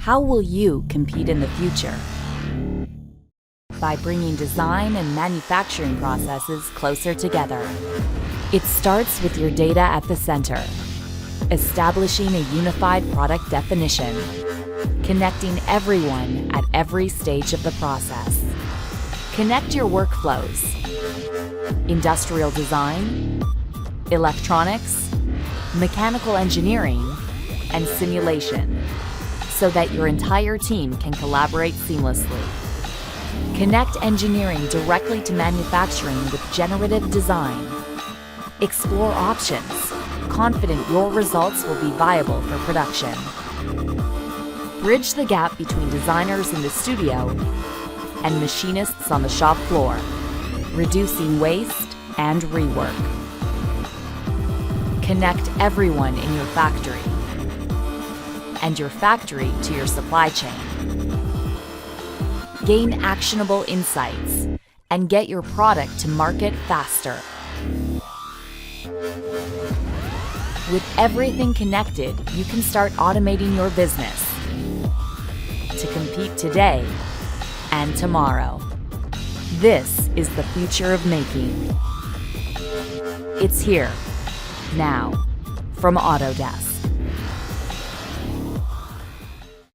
How will you compete in the future? By bringing design and manufacturing processes closer together. It starts with your data at the center, establishing a unified product definition, connecting everyone at every stage of the process. Connect your workflows, industrial design, electronics, mechanical engineering, and simulation, so that your entire team can collaborate seamlessly. Connect engineering directly to manufacturing with generative design. Explore options, confident your results will be viable for production. Bridge the gap between designers in the studio and machinists on the shop floor, reducing waste and rework. Connect everyone in your factory and your factory to your supply chain. Gain actionable insights and get your product to market faster. With everything connected, you can start automating your business to compete today and tomorrow. This is the future of making. It's here, now, from Autodesk.